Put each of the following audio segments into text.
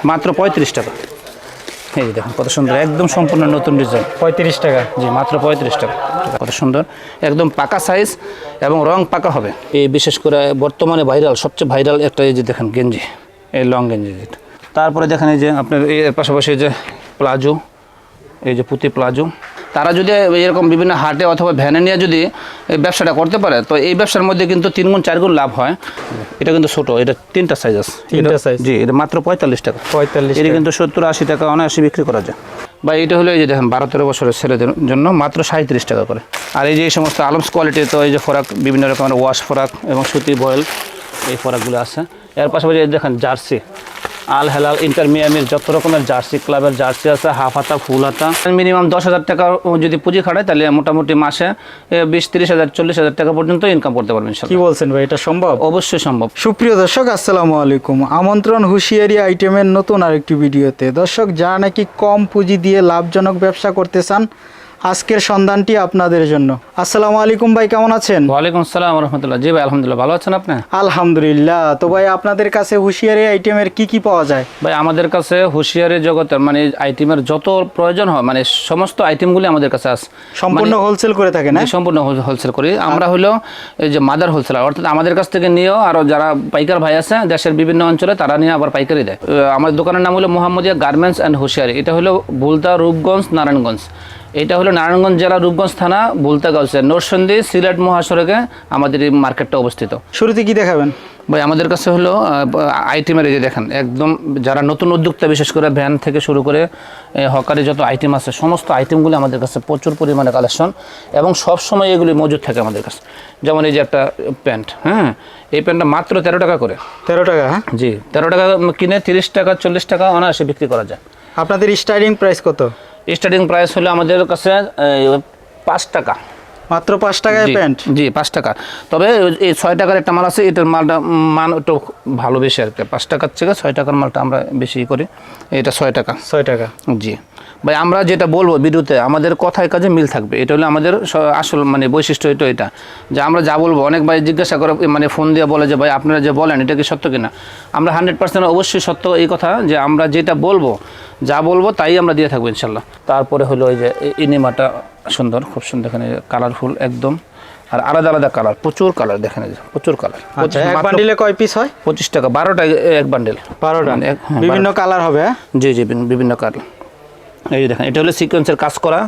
মাত্র 35 টাকা। এই যে দেখুন কত সুন্দর, একদম সম্পূর্ণ নতুন ডিজাইন। 35 টাকা। জি, মাত্র 35 টাকা। কত সুন্দর, একদম পাকা সাইজ এবং রং পাকা হবে। এই বিশেষ করে বর্তমানে ভাইরাল, সবচেয়ে ভাইরাল একটা এই যে দেখেন গেঞ্জি, এই লং গেঞ্জি যেটা। তারপরে দেখেন এই যে আপনার এর পাশাপাশি এই যে প্লাজো, এই যে পুঁতি প্লাজো। তারা যদি এরকম বিভিন্ন হাটে অথবা ভ্যানে নিয়ে যদি এই ব্যবসাটা করতে পারে, তো এই ব্যবসার মধ্যে কিন্তু 3 গুণ 4 গুণ লাভ হয়। এটা কিন্তু ছোটো, এটা 3টা সাইজ আছে। 3টা সাইজ। জি, এটা মাত্র 45 টাকা। 45 এটা কিন্তু 70-80 টাকা অনায়াসে বিক্রি করা যায়। বা এটা হলো এই যে দেখেন 12-13 বছরের ছেলেদের জন্য মাত্র 37 টাকা করে। আর এই যে এই সমস্ত আলমস কোয়ালিটি, তো এই যে ফরাক, বিভিন্ন রকমের ওয়াশ ফরাক এবং সুতি বয়েল, এই ফরাকগুলো আছে। এর পাশাপাশি দেখেন জার্সি, আল হেলাল, ইন্টার মিয়ামির যত রকমের জার্সি, ক্লাবের জার্সি আছে, হাফ হাতা, ফুল হাতা। মিনিমাম 10,000 টাকা যদি পুঁজি খাটায়, তাহলে মোটামুটি মাসে 20-30 হাজার 40 হাজার টাকা পর্যন্ত ইনকাম করতে পারবেন। কি বলছেন ভাই, এটা সম্ভব? অবশ্যই সম্ভব। সুপ্রিয় দর্শক, আসসালামু আলাইকুম। আমন্ত্রণ হুঁশিয়ারি আইটেমের নতুন আরেকটি ভিডিওতে। দর্শক, যারা নাকি কম পুঁজি দিয়ে লাভজনক ব্যবসা করতে চান, আজকের সন্ধানটি আপনাদের জন্য। আসসালামু আলাইকুম ভাই, কেমন আছেন? ওয়ালাইকুম আসসালাম রহমতুল্লাহ। জি ভাই, আলহামদুলিল্লাহ, ভালো আছেন আপনি? আলহামদুলিল্লাহ। তো ভাই, আপনাদের কাছে হুঁশিয়ারি আইটেমের কি পাওয়া যায়? ভাই, আমাদের কাছে হুঁশিয়ারি জগতের মানে আইটেমের যত প্রয়োজন হয়, মানে সমস্ত আইটেমগুলি আমাদের কাছে আছে। সম্পূর্ণ হোলসেল করে থাকে না? সম্পূর্ণ হোলসেল করি আমরা। হলো এই যে মাদার হোলসেলার, অর্থাৎ আমাদের কাছ থেকে নিয়েও আরও যারা পাইকার ভাই আছে দেশের বিভিন্ন অঞ্চলে, তারা নিয়ে আবার পাইকারি দেয়। আমার দোকানের নাম হলো মোহাম্মদিয়া গার্মেন্টস অ্যান্ড হুঁশিয়ারি। এটা হলো বুলতা, রূপগঞ্জ, নারায়ণগঞ্জ। এটা হলো নারায়ণগঞ্জ জেলা, রূপগঞ্জ থানা, বুলতা গাউসে, নরসিংদী, সিলেট মহাসড়কে আমাদের এই মার্কেটটা অবস্থিত। শুরুতে কি দেখাবেন ভাই? আমাদের কাছে হলো আইটেমের এই যে দেখেন, একদম যারা নতুন উদ্যোক্তা, বিশেষ করে ভ্যান থেকে শুরু করে হকারি যত আইটেম আছে, সমস্ত আইটেমগুলি আমাদের কাছে প্রচুর পরিমাণে কালেকশন, এবং সব সময় এগুলি মজুদ থাকে আমাদের কাছে। যেমন এই যে একটা প্যান্ট, হ্যাঁ, এই প্যান্টটা মাত্র 13 টাকা করে। 13 টাকা? হ্যাঁ জি, 13 টাকা কিনে 30 টাকা 40 টাকা অনায়াসে বিক্রি করা যায়। আপনাদের স্টার্টিং প্রাইস কত? স্টার্টিং প্রাইস হলো আমাদের কাছে 5 টাকা। মাত্র 5 টাকায় প্যান্ট? জি, 5 টাকা। তবে এই 6 টাকার একটা মাল আছে, এটার মালটা মান একটু ভালো বেশি আর কি। 5 টাকার থেকে 6 টাকার মালটা আমরা বেশি করি। এটা 6 টাকা। 6 টাকা। জি ভাই, আমরা যেটা বলবো ভিডিওতে, আমাদের কথায় কাজে মিল থাকবে। এটা হলো আমাদের আসল মানে বৈশিষ্ট্য। এটা যে আমরা যা বলবো, অনেক ভাই জিজ্ঞাসা করে, মানে ফোন দিয়ে বলে যে ভাই আপনারা যে বলেন এটা কি সত্য কিনা। আমরা 100% অবশ্যই সত্য এই কথা, যে আমরা যেটা বলবো, যা বলবো তাই আমরা দিয়ে থাকবো ইনশাল্লাহ। তারপরে হলো এই যে ইনিমাটা সুন্দর, খুব সুন্দর, এখানে কালারফুল একদম, আর আলাদা আলাদা কালার, প্রচুর কালার দেখেন, এই যে প্রচুর কালার। আচ্ছা, এক বান্ডিলে কয় পিস হয়? 25 টাকা, 12টা এক বান্ডেল। 12টা বিভিন্ন কালার হবে? জি জি, বিভিন্ন কালার। এই যে দেখেন, এটা হলো সিকোয়েন্সের কাজ করা,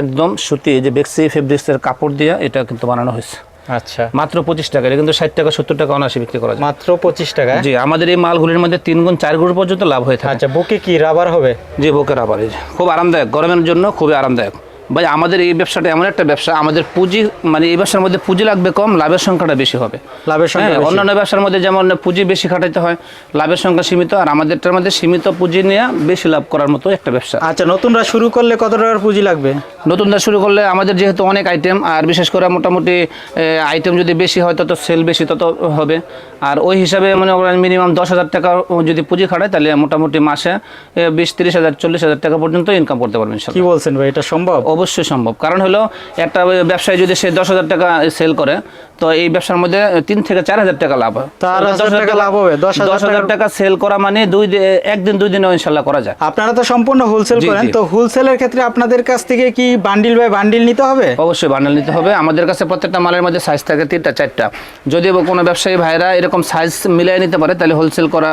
একদম সুতি, এই যে বেক্সি ফেব্রিক্সের কাপড় দিয়ে এটা কিন্তু বানানো হয়েছে। আচ্ছা, মাত্র 25 টাকা। এটা কিন্তু 60 টাকা 70 টাকা অনায়াসে বিক্রি করা যায়। মাত্র 25 টাকা? জি, আমাদের এই মালগুলির মধ্যে 3 গুণ 4 গুণ পর্যন্ত লাভ হয়ে থাকে। আচ্ছা, বুকে কি রাবার হবে? জি, বুকে রাবার। এই যে খুব আরামদায়ক, গরমের জন্য খুবই আরামদায়ক। ভাই, আমাদের এই ব্যবসাটা এমন একটা ব্যবসা, আমাদের পুঁজি মানে এই ব্যবসার মধ্যে পুঁজি লাগবে কম, লাভের সংখ্যাটা বেশি হবে। লাভের সংখ্যা বেশি? অন্যান্য ব্যবসার মধ্যে যেমন পুঁজি বেশি খাটাইতে হয়, লাভের সংখ্যা সীমিত, আর আমাদেরটার মধ্যে সীমিত পুঁজি নিয়ে বেশি লাভ করার মতো একটা ব্যবসা। আচ্ছা, নতুনরা শুরু করলে কত টাকার পুঁজি লাগবে? নতুনরা শুরু করলে আমাদের যেহেতু অনেক আইটেম, আর বিশেষ করে মোটামুটি আইটেম যদি বেশি হয় তত সেল বেশি তত হবে। আর ওই হিসাবে মনে করেন মিনিমাম 10,000 টাকা যদি পুঁজি খাটায়, তাহলে মোটামুটি মাসে 20-30 হাজার 40 হাজার টাকা পর্যন্ত ইনকাম করতে পারবেন। কি বলছেন ভাই, এটা সম্ভব? অবশ্যই সম্ভব। কারণ হলো একটা ব্যবসায়ী যদি সে 10,000 টাকা সেল করে, তো এই ব্যবসার মধ্যে 3 থেকে 4 হাজার টাকা লাভ হয়। 4,000 টাকা লাভ হবে? 10,000 টাকা সেল করা মানে একদিন 2 দিনে ইনশাল্লাহ করা যায়। আপনারা তো সম্পূর্ণ হোলসেল করেন, তো হোলসেলের ক্ষেত্রে আপনাদের কাছ থেকে কি বান্ডিল বাই বান্ডিল নিতে হবে? অবশ্যই বান্ডেল নিতে হবে। আমাদের কাছে প্রত্যেকটা মালের মধ্যে সাইজ থাকে 3টা 4টা। যদি কোনো ব্যবসায়ী ভাইরা এরকম সাইজ মিলিয়ে নিতে পারে, তাহলে হোলসেল করা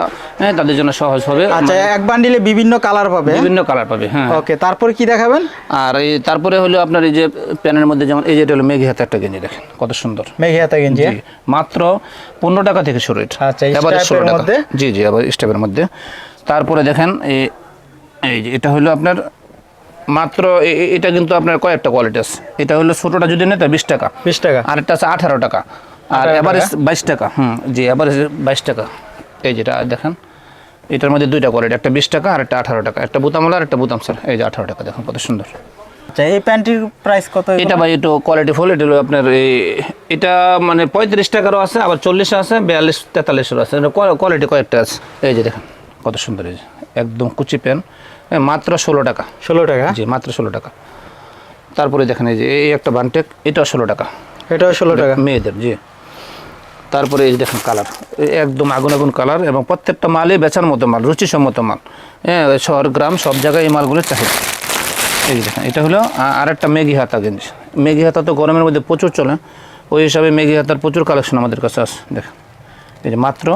তাদের জন্য সহজ হবে। আচ্ছা, এক বান্ডিলে বিভিন্ন কালার পাবে? বিভিন্ন কালার পাবে, হ্যাঁ। ওকে, তারপর কি দেখাবেন? আর এই তারপরে হলো আপনার এই যে প্যানের মধ্যে, যেমন এই যে এটা হলো মেঘি হাতে একটা গেঞ্জি, দেখেন কত সুন্দর মেঘি হাতা গেঞ্জি। মাত্র 15 টাকা থেকে শুরু এটা। আচ্ছা, এবার 16 টাকা। মধ্যে? জি জি, আবার স্টেপের মধ্যে। তারপরে দেখেন এই যে এটা হলো আপনার মাত্র এটা কিন্তু আপনার কয়েকটা কোয়ালিটি আছে। এটা হলো ছোটটা যদি নেন 20 টাকা। 20 টাকা। আর একটা আছে 18 টাকা। আর এভারেজ 22 টাকা। জি, এভারেজ 22 টাকা। এই যেটা দেখেন, এটার মধ্যে 2টা কোয়ালিটি, একটা 20 টাকা আর একটা 18 টাকা। একটা বুতামলা আর একটা বুতাম স্যার। এই যে 18 টাকা, দেখুন কত সুন্দর। আচ্ছা, এই প্যান্টের প্রাইস কত? এটা ভাই একটু কোয়ালিটি ফুল। এটা হলো আপনার এটা মানে 35 টাকারও আছে, আবার 40 আছে, 42-43 আছে। কোয়ালিটি কয়েকটা আছে। এই যে দেখেন কত সুন্দর, এই যে একদম কুচি প্যান, মাত্র 16 টাকা। 16 টাকা? জি, মাত্র 16 টাকা। তারপরে দেখেন এই যে এই একটা বানটেক, এটাও 16 টাকা। এটাও 16 টাকা মেয়েদের। জি, তারপরে এই যে দেখেন কালার, একদম আগুন আগুন কালার, এবং প্রত্যেকটা মালই বেচার মতো মাল, রুচিসম্মত মাল। হ্যাঁ, শহর গ্রাম সব জায়গায় এই মালগুলোর চাহিদা। এই যে দেখেন, এটা হলো আরেকটা মেঘি হাতা গেঞ্জি। মেঘি হাতা তো গরমের মধ্যে প্রচুর চলে, ওই হিসাবে মেঘি হাতার প্রচুর কালেকশন আমাদের কাছে আছে। দেখেন, এই যে মাত্র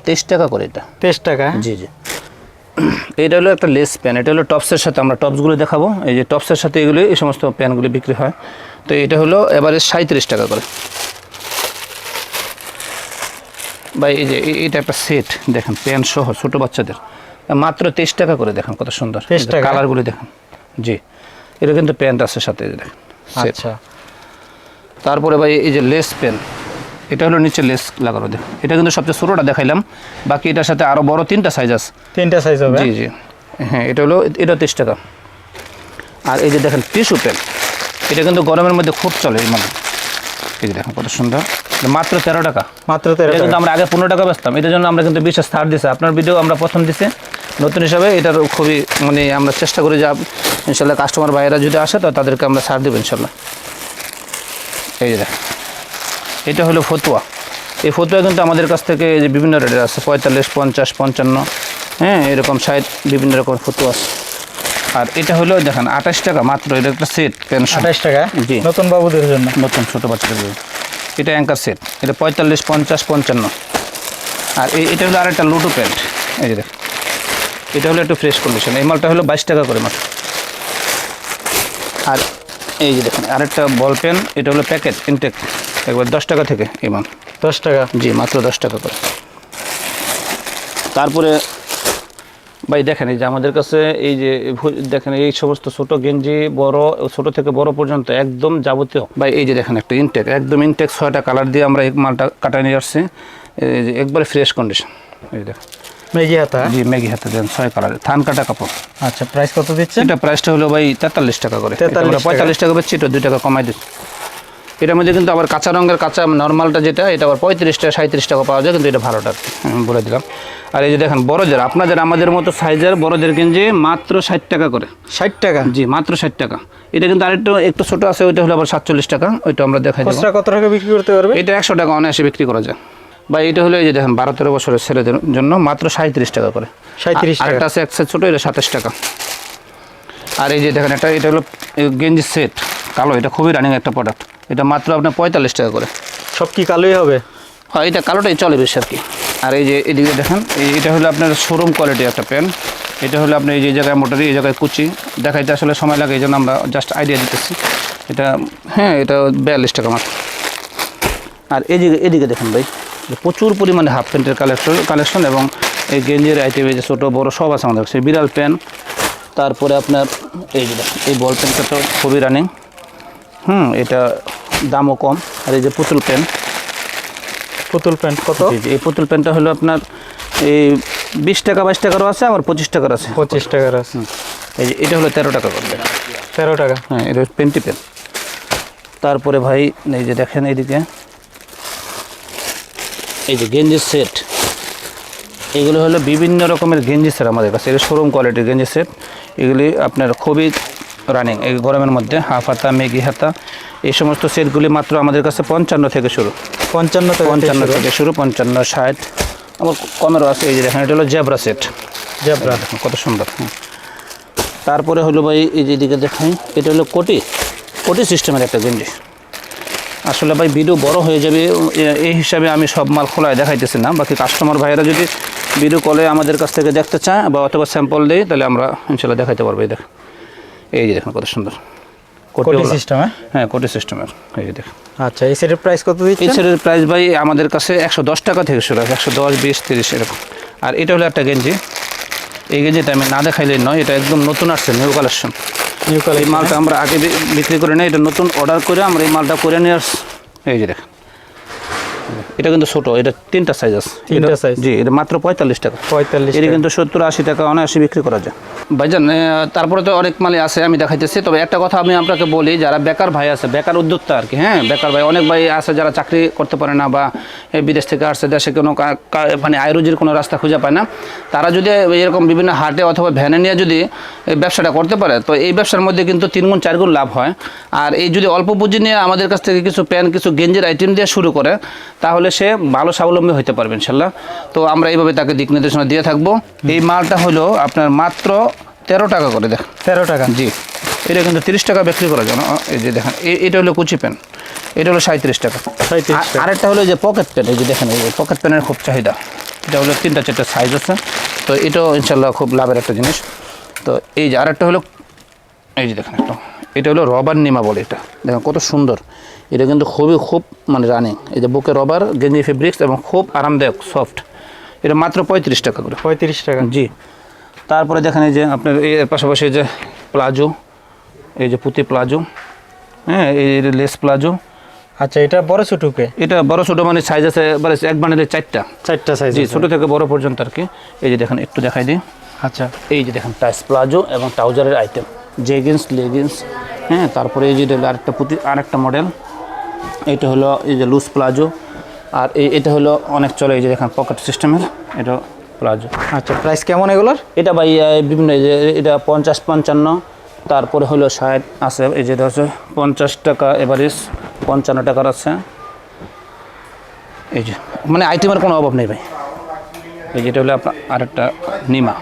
23 টাকা করে এটা। 23 টাকা? জি জি। এটা হলো একটা লেস প্যান, এটা হলো টপসের সাথে, আমরা টপসগুলো দেখাবো। এই যে টপসের সাথে এগুলো, এই সমস্ত প্যানগুলি বিক্রি হয়। তো এটা হলো এবারে 37 টাকা করে। বা এই যে এটা একটা সেট দেখেন, প্যান্ট সহ ছোটো বাচ্চাদের, মাত্র 23 টাকা করে। দেখেন কত সুন্দর 23 টাকা? কালারগুলি দেখেন। জি, এটা কিন্তু প্যান্ট আছে সাথে, এই যে দেখেন set। আচ্ছা, তারপরে ভাই এই যে লেস পেন, এটা হলো নিচে লেস লাগানো। দেখেন, এটা কিন্তু সবচেয়ে ছোটোটা দেখাইলাম, বাকি এটার সাথে আরও বড় 3টা সাইজ আছে। 3টা সাইজ হবে? জি জি। হ্যাঁ, এটা হলো, এটা 23 টাকা। আর এই যে দেখেন টিস্যু পেন, এটা কিন্তু গরমের মধ্যে খুব চলে এই মানে। এই যে দেখেন কত সুন্দর, মাত্র 13 টাকা। মাত্র 13 এটা টাকা? কিন্তু আমরা আগে 15 টাকা বেচতাম, এটার জন্য আমরা কিন্তু বিশেষ ছাড় দিছি। আপনার ভিডিও আমরা প্রথম দিছি নতুন হিসাবে, এটার খুবই মানে আমরা চেষ্টা করি যে ইনশাল্লাহ কাস্টমার ভাইয়েরা যদি আসে তো তাদেরকে আমরা ছাড় দেবো ইনশাল্লাহ। এই যে দেখেন, এটা হলো ফতুয়া। এই ফতুয়া কিন্তু আমাদের কাছ থেকে যে বিভিন্ন রেটের আছে, 45, 50, 55, হ্যাঁ, এরকম 60 বিভিন্ন রকম ফতুয়া আছে। আর এটা হলো দেখেন 28 টাকা মাত্র, এটা একটা সেট পেনশন। 28 টাকা? জি, নতুন বাবুদের জন্য, নতুন ছোটো বাচ্চাদের জন্য। এটা অ্যাঙ্কার সেট, এটা 45, 50, 55। আর এটা হলো আরেকটা লুডো প্যান্ট। এই যে দেখেন, এটা হলো একটু ফ্রেশ কন্ডিশন, এই মালটা হলো 22 টাকা করে মাত্র। আর এই যে দেখেন আরেকটা বল পেন, এটা হলো প্যাকেট ইনটেক, একবার 10 টাকা থেকে এই মাল। 10 টাকা? জি, মাত্র 10 টাকা করে। তারপরে ভাই দেখেন, এই যে আমাদের কাছে এই যে দেখেন এই সমস্ত ছোট গেঞ্জি, বড়, ছোট থেকে বড় পর্যন্ত একদম যাবতীয়। ভাই এই যে দেখেন একটা ইনটেক, একদম ইনটেক 6টা কালার দিয়ে আমরা এই মালটা কাটায় নিয়ে আসছি, এই যে একবারে ফ্রেশ কন্ডিশন। এই দেখেন মেঘি হাতা? জি, মেঘি হাতে দেন 6 কালারের থান কাটা কাপড়। আচ্ছা, প্রাইস কত দিচ্ছেন? এটা প্রাইসটা হলো ভাই 43 টাকা করে। 45 টাকা বেচছি, এটা 2 টাকা কমাই দিচ্ছি। এটার মধ্যে কিন্তু আবার কাঁচা রঙের, কাঁচা নর্মালটা যেটা, এটা আবার 35 টাকা 37 টাকা পাওয়া যায়, কিন্তু এটা ভালোটা আমি বলে দিলাম। আর এই যে দেখেন বড়দের, আপনাদের আমাদের মতো সাইজের বড়দের গেঞ্জি মাত্র 60 টাকা করে। 60 টাকা? জি, মাত্র 60 টাকা। এটা কিন্তু আরেকটু একটু ছোটো আছে, ওইটা হলো আবার 47 টাকা, ওইটা আমরা দেখাই দেবো। খুচরা কত টাকা বিক্রি করতে পারবে? এটা 100 টাকা অনায়াসে বিক্রি করা যায়। বা এটা হলো এই যে দেখেন 12-13 বছরের ছেলেদের জন্য মাত্র 37 টাকা করে। 37 টাকা? আরেকটা আছে এক সাইজ ছোটো, এটা 27 টাকা। আর এই যে দেখেন এটা হলো গেঞ্জি সেট কালো, এটা খুবই রানিং একটা প্রোডাক্ট, এটা মাত্র আপনার 45 টাকা করে। সব কি কালোই হবে? হ্যাঁ, এটা কালোটাই চলে বেশি আর কি। আর এই যে এদিকে দেখেন, এটা হলো আপনার শোরুম কোয়ালিটি একটা প্যান্ট। এটা হলো আপনি এই যে জায়গায় মোটরি, এই জায়গায় কুচি, দেখাইতে আসলে সময় লাগে, এই জন্য আমরা জাস্ট আইডিয়া দিতেছি। এটা হ্যাঁ, এটা 42 টাকা মাত্র। আর এদিকে দেখেন ভাই, প্রচুর পরিমাণে হাফ প্যান্টের কালেকশন এবং এই গেঞ্জির আইটেম, এই যে ছোটো বড়ো সব আছে আমাদের কাছে। বিড়াল প্যান্ট, তারপরে আপনার এই যে দেখেন এই বল প্যান্টটা তো খুবই রানিং, এটা দামও কম। আর এই যে পুতুল প্যান্ট। পুতুল প্যান্ট কত? এই পুতুল প্যান্টটা হলো আপনার এই 20 টাকা 22 টাকারও আছে, আবার 25 টাকার আছে। 25 টাকার আছে? এই যে এটা হলো 13 টাকা করবে। 13 টাকা? হ্যাঁ, এটা পেন্টি পেন। তারপরে ভাই এই যে দেখেন এইদিকে এই যে গেঞ্জির সেট, এগুলো হলো বিভিন্ন রকমের গেঞ্জি সেট আমাদের কাছে, এটা শোরুম কোয়ালিটির গেঞ্জি সেট। এগুলি আপনার খুবই রানিং, এই গরমের মধ্যে হাফ হাতা, মেঘি হাতা, এই সমস্ত সেটগুলি মাত্র আমাদের কাছে 55 থেকে শুরু। 55 থেকে শুরু, 55, 60, আমার কমেরও আছে। এই যে দেখেন এটা হলো জেব্রা সেট। জেব্রা কত সুন্দর। তারপরে হলো ভাই এই যে এদিকে দেখেন, এটা হলো কোটি সিস্টেমের একটা গেঞ্জি। আসলে ভাই ভিডিও বড় হয়ে যাবে, এই হিসাবে আমি সব মাল খোলায় দেখাইতেছি না। বাকি কাস্টমার ভাইয়েরা যদি ভিডিও কলে আমাদের কাছ থেকে দেখতে চায় বা অথবা স্যাম্পল দেয়, তাহলে আমরা ইনশাল্লাহ দেখাইতে পারবো। এই যে দেখেন কত সুন্দর কোটি সিস্টেম। হ্যাঁ, কোটি সিস্টেমের। এই যে দেখেন। আচ্ছা, এই সেটের প্রাইস কত দিচ্ছেন? এই সেটের প্রাইস ভাই আমাদের কাছে 110 টাকা থেকে শুরু হয়, 110, 20, 30 এরকম। আর এটা হলো একটা গেঞ্জি, এই গেঞ্জিটা আমি না দেখাইলে নয়, এটা একদম নতুন আসছে, নিউ কালেকশন। এই মালটা আমরা আগে বিক্রি করে নেই, এটা নতুন অর্ডার করে আমরা এই মালটা করে নিয়ে আসছি। এই যে দেখেন, এটা কিন্তু ছোটো, এটা 3টা সাইজ আছে। 3টা সাইজ? জি, এটা মাত্র 45 টাকা। 45? এটা কিন্তু 70-80 টাকা অনায়াসে বিক্রি করা যায় ভাইজান। তারপরে তো অনেক মালই আছে, আমি দেখাইতেছি। তবে একটা কথা আমি আপনাকে বলি, যারা বেকার ভাই আছে, বেকার উদ্যোক্তা আর কি, হ্যাঁ, বেকার ভাই, অনেক ভাই আছে যারা চাকরি করতে পারে না বা বিদেশ থেকে আসছে, দেশে কোনো মানে আয় রুজির কোনো রাস্তা খুঁজে পায় না, তারা যদি এরকম বিভিন্ন হাটে অথবা ভ্যানে নিয়ে যদি এই ব্যবসাটা করতে পারে, তো এই ব্যবসার মধ্যে কিন্তু 3 গুণ 4 গুণ লাভ হয়। আর এই যদি অল্প পুঁজি নিয়ে আমাদের কাছ থেকে কিছু প্যান্ট কিছু গেঞ্জির আইটেম দিয়ে শুরু করে, তাহলে সে ভালো স্বাবলম্বী হতে পারবে ইনশাল্লাহ। তো আমরা এইভাবে তাকে দিক নির্দেশনা দিয়ে থাকবো। এই মালটা হলো আপনার মাত্র 13 টাকা করে, দেখ 13 টাকা। জি, এটা কিন্তু 30 টাকা বিক্রি করা যায় না। এই যে দেখেন, এটা হলো কুচি প্যান্ট, এটা হলো 37 টাকা। 37 টাকা। আরেকটা হলো যে পকেট প্যান্ট, এই যে দেখেন এই পকেট প্যান্টের খুব চাহিদা। এটা হলো 3টা 4টা সাইজ আছে, তো এটাও ইনশাল্লাহ খুব লাভের একটা জিনিস। তো এই যে আরেকটা হলো, এই যে দেখেন একটা, এটা হলো রবার নিমা বলে, এটা দেখেন কত সুন্দর। এটা কিন্তু খুব মানে রানিং, এই যে বুকে রবার গেঞ্জি ফেব্রিক্স এবং খুব আরামদায়ক সফট। এটা মাত্র 35 টাকা করে। 35 টাকা। জি। তারপরে দেখেন এই যে আপনার এর পাশাপাশি এই যে প্লাজো, এই যে পুঁতি প্লাজো, হ্যাঁ, এই লেস প্লাজো। আচ্ছা, এটা বড় ছোটকে? এটা বড় ছোটো মানে সাইজ আছে এক বান্ডেলে 4টা সাইজ। জি, ছোটো থেকে বড় পর্যন্ত আর কি। এই যে দেখেন, একটু দেখাই দিই। আচ্ছা, এই যে দেখেন টাইস প্লাজো এবং ট্রাউজারের আইটেম, জেগিন্স লেগিন্স, হ্যাঁ। তারপরে এই যে আরেকটা পুঁতি, আরেকটা মডেল, এটা হলো এই যে লুজ প্লাজো। আর এটা হলো অনেক চলে, এই যে দেখেন পকেট সিস্টেমের, এটা প্লাজো। আচ্ছা, প্রাইস কেমন এগুলোর? এটা ভাই বিভিন্ন, এই যে এটা 50 55, তারপরে হলো 60 আছে, এই যে এটা হচ্ছে 50 টাকা এভারেজ, 55 টাকার আছে। এই যে মানে আইটেমের কোনো অভাব নেই ভাই। এই যেটা হলো আপনার আরেকটা নিমা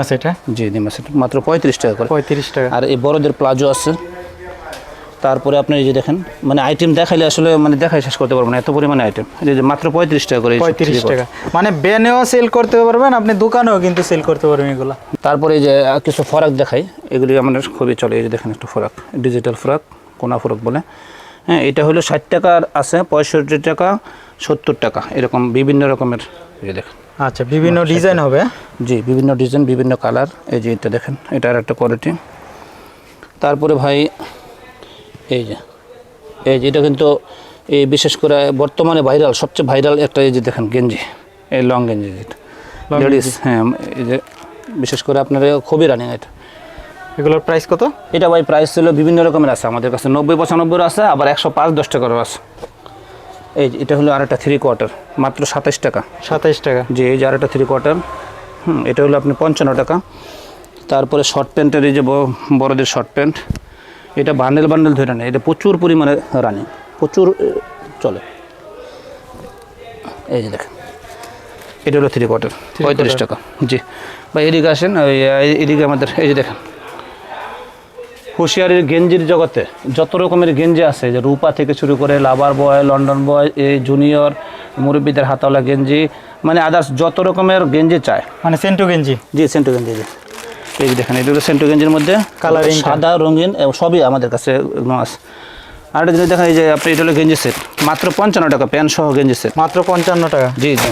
সেটা? জি, নিমা সেট মাত্র 35 টাকা করে। 35 টাকা। আর এই বড়দের প্লাজো আছে। তারপরে আপনি এই যে দেখেন, মানে আইটেম দেখাইলে আসলে মানে দেখাই শেষ করতে পারবো না, এত পরিমাণে আইটেম। এই যে মাত্র 35 টাকা করে। 35 টাকা মানে ব্যানেও সেল করতে পারবেন আপনি, দোকানেও কিন্তু সেল করতে পারবেন এগুলো। তারপরে এই যে কিছু ফরাক দেখাই, এগুলি আমাদের খুবই চলে। এই যে দেখেন একটা ফরাক, ডিজিটাল ফরাক, কোনা ফরাক বলে, হ্যাঁ। এটা হলো 60 টাকার আছে, 65 টাকা, 70 টাকা, এরকম বিভিন্ন রকমের। এই যে দেখেন, আচ্ছা, বিভিন্ন ডিজাইন হবে? জি, বিভিন্ন ডিজাইন, বিভিন্ন কালার। এই যে এটা দেখেন, এটা আর একটা কোয়ালিটি। তারপরে ভাই এই যে এটা কিন্তু এই বিশেষ করে বর্তমানে ভাইরাল, সবচেয়ে ভাইরাল একটা, এই যে দেখেন গেঞ্জি, এই লং গেঞ্জি যেটা লেডিস, হ্যাঁ। এই যে বিশেষ করে আপনার খুবই রানিং এটা। এগুলোর প্রাইস কত? এটা ভাই প্রাইস ছিল বিভিন্ন রকমের আছে আমাদের কাছে, 90 95 আছে, আবার 105 10 টাকারও আছে। এই যে এটা হলো আরেকটা 3 কোয়ার্টার, মাত্র 27 টাকা। 27 টাকা। জি, এই যে আরেকটা 3 কোয়ার্টার, এটা হলো আপনি 55 টাকা। তারপরে শর্ট প্যান্টের, এই যে বড়দের শর্ট প্যান্ট, এটা বান্ডেল ধরে নেয়, এটা প্রচুর পরিমাণে রানিং, প্রচুর চলে। এই যে দেখেন, এটা হলো 3 কোয়ার্টার, 35 টাকা। জি ভাই, এদিকে আসেন, এদিকে আমাদের এই যে দেখেন হুঁশিয়ারির গেঞ্জির জগতে যত রকমের গেঞ্জি আছে, যে রূপা থেকে শুরু করে লাভার বয়, লন্ডন বয়, এই জুনিয়র, মুরব্বীদের হাতাওয়ালা গেঞ্জি, মানে আদার্স যত রকমের গেঞ্জি চায়, মানে সেন্টু গেঞ্জি। জি, সেন্টু গেঞ্জি। জি, এই যে দেখেন, এটা হলো সেন্টু গেঞ্জির মধ্যে কালারিং, সাদা, রঙিন এবং সবই আমাদের কাছে আছে। আরেকটা জিনিস দেখেন, এই যে আপনি এটা হলো গেঞ্জি সেট, মাত্র 55 টাকা, প্যান্ট সহ গেঞ্জি সেট, মাত্র 55 টাকা। জি জি।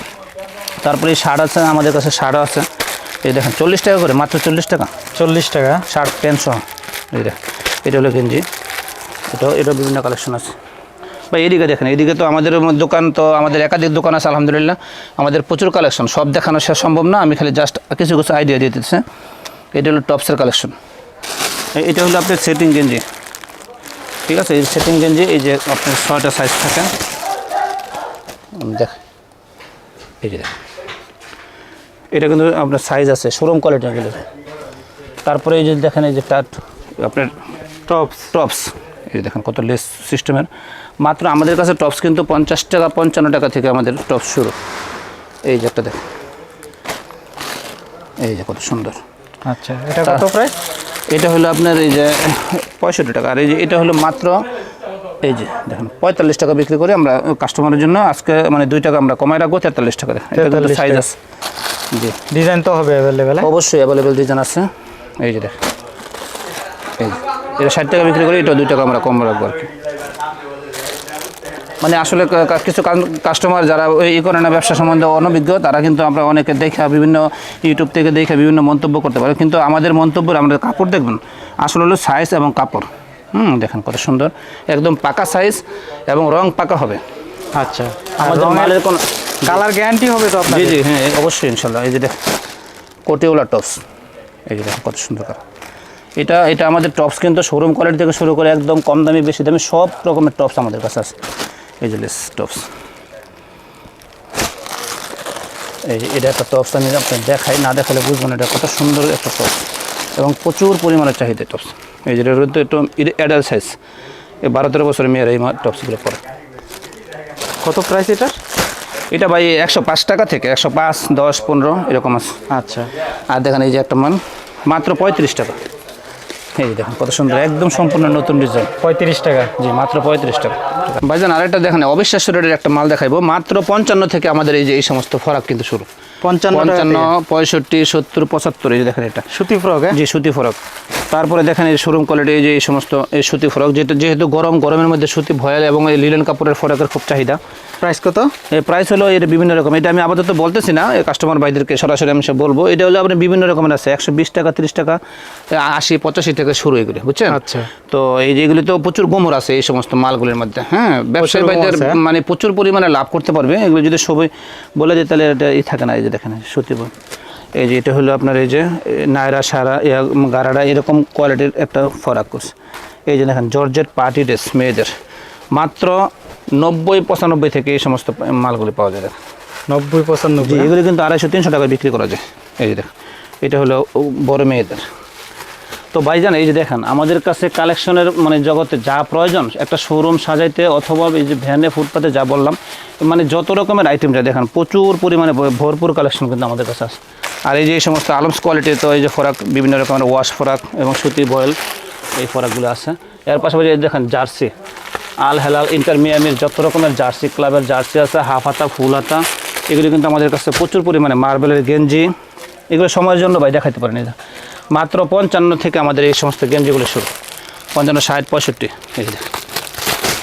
তারপরে এই শার্ট আছে আমাদের কাছে, শার্টও আছে, এই দেখেন 40 টাকা করে, মাত্র 40 টাকা, 40 টাকা শার্ট প্যান্ট সহ। এই দেখেন, এটা হলো গেঞ্জি, এটা বিভিন্ন কালেকশন আছে। বা এদিকে দেখেন, এদিকে তো আমাদের দোকান, তো আমাদের একাধিক দোকান আছে আলহামদুলিল্লাহ, আমাদের প্রচুর কালেকশন, সব দেখানো শেষ সম্ভব না, আমি খালি জাস্ট কিছু আইডিয়া দিয়ে দিতেছি। এটা হলো টপসের কালেকশন, এটা হলো আপনার সেটিং গেঞ্জি, ঠিক আছে। এই সেটিং গেঞ্জি, এই যে আপনার 6টা সাইজ থাকে, দেখ এই যে দেখ, এটা কিন্তু আপনার সাইজ আছে, শোরুম কোয়ালিটির গেলে। তারপরে এই যে দেখেন, এই যে আপনার টপস, এই দেখেন কত লেস সিস্টেমের, মাত্র আমাদের কাছে টপস কিন্তু 50 টাকা 55 টাকা থেকে আমাদের টপস শুরু। এই যে একটা দেখেন, এই যে কত সুন্দর। আচ্ছা, এটা কত প্রাইস? এটা হলো আপনার এই যে 65 টাকা। আর এই যে এটা হলো মাত্র, এই যে দেখেন 45 টাকা বিক্রি করে আমরা কাস্টমারের জন্য আজকে, মানে 2 টাকা আমরা কমাই রাখবো 43 টাকা। এটা কিন্তু সাইজ আছে, জি। ডিজাইন তো হবে অ্যাভেলেবেল? অবশ্যই অ্যাভেলেবেল ডিজাইন আছে। এই যে দেখেন, এই এটা 60 টাকা বিক্রি করে, এটা 2 টাকা আমরা কম রাখবো আর কি। মানে আসলে কিছু কাস্টমার যারা ই করে না, ব্যবসা সম্বন্ধে অনভিজ্ঞ, তারা কিন্তু আমরা অনেকে দেখা, বিভিন্ন ইউটিউব থেকে দেখে বিভিন্ন মন্তব্য করতে পারে, কিন্তু আমাদের মন্তব্যের, আমাদের কাপড় দেখবেন আসলে হলো সাইজ এবং কাপড়। দেখেন কত সুন্দর, একদম পাকা সাইজ এবং রং পাকা হবে। আচ্ছা, আমাদের মালের কোনো কালার গ্যারান্টি হবে তো আপনার? জি জি, হ্যাঁ অবশ্যই ইনশাল্লাহ। এই যে দেখেন কোটিওলা টপস, এই যে দেখেন কত সুন্দর কালার। এটা আমাদের টপস কিন্তু শোরুম কোয়ালিটি থেকে শুরু করে একদম কম দামি, বেশি দামি, সব রকমের টপস আমাদের কাছে আছে। এই যে লেস টপস, এই যে এটা একটা টপস, আমি আপনার দেখাই, না দেখালে বুঝবেন এটা কত সুন্দর একটা টপস। এবং প্রচুর পরিমাণে চাহিদা টপস। এই যেটা একটু অ্যাডাল্ট সাইজ, এই 12-13 বছরের মেয়েরা এই টপসগুলো পরে। কত প্রাইস এটা? এটা ভাই 105 টাকা থেকে 105, 10, 15 এরকম আছে। আচ্ছা, আর দেখেন এই যে একটা মান মাত্র 35 টাকা। এই যে দেখেন কত সুন্দর, একদম সম্পূর্ণ নতুন ডিজাইন। 35 টাকা। জি, মাত্র 35 টাকা। ভাইজান আরেকটা দেখেন, অবিশ্বাস্য রেটের একটা মাল দেখাইবো। মাত্র 55 থেকে আমাদের এই যে এই সমস্ত ফরাক কিন্তু শুরু। 55, 65, 65, 70, 75। এই যে দেখেন এটা সুতি ফ্রক। জি, সুতি ফরক। তারপরে দেখেন এই শোরুম কোয়ালিটি, এই যে এই সমস্ত এই সুতি ফরক, যেহেতু গরমের মধ্যে সুতি ভয়েল এবং এই লিলেন কাপড়ের ফরকের খুব চাহিদা। প্রাইস কত? এই প্রাইস হলো এর বিভিন্ন রকম, এটা আমি আপাতত বলতেছি না, এই কাস্টমার ভাইদেরকে সরাসরি আমি সব বলবো। এটা হলো আপনি বিভিন্ন রকমের আছে, 120 টাকা, 30 টাকা, 80, 85 টাকা শুরু এগুলি, বুঝছেন? আচ্ছা। তো এই যেগুলি তো প্রচুর গোমর আছে এই সমস্ত মালগুলির মধ্যে। হ্যাঁ, ব্যবসায়ী ভাইদের মানে প্রচুর পরিমাণে লাভ করতে পারবে এগুলো যদি সবাই বলে দেয়, তাহলে এটা থাকে না। এই যে দেখেন সুতি, এই যে এটা হলো আপনার এই যে নায়রা, সারা, গারাডা, এরকম কোয়ালিটির একটা ফরাক করছে। এই যে দেখেন জর্জেট পার্টি ড্রেস মেয়েদের, মাত্র 90-95 থেকে এই সমস্ত মালগুলি পাওয়া যায়। 90-95। এগুলি কিন্তু 250-300 টাকায় বিক্রি করা যায়। এই যে দেখেন এটা হলো বড় মেয়েদের। তো ভাইজান এই যে দেখেন আমাদের কাছে কালেকশনের মানে জগতে যা প্রয়োজন একটা শোরুম সাজাইতে, অথবা এই যে ভ্যানে ফুটপাতে যা বললাম, মানে যত রকমের আইটেম যা দেখেন প্রচুর পরিমাণে ভরপুর কালেকশন কিন্তু আমাদের কাছে আছে। আর এই যে এই সমস্ত আলমস কোয়ালিটির তো এই যে ফরাক, বিভিন্ন রকমের ওয়াশ ফরাক এবং সুতি বয়েল, এই ফরাকগুলো আছে। এর পাশাপাশি এই দেখেন জার্সি, আল হেলাল, ইন্টার মিয়ামির যত রকমের জার্সি, ক্লাবের জার্সি আছে, হাফ হাতা, ফুল হাতা, এগুলো কিন্তু আমাদের কাছে প্রচুর পরিমাণে। মার্বেলের গেঞ্জি, এগুলো সময়ের জন্য ভাই দেখাইতে পারেন। মাত্র 55 থেকে আমাদের এই সমস্ত গেঞ্জিগুলো শুরু, 55, 60, 65। এই যে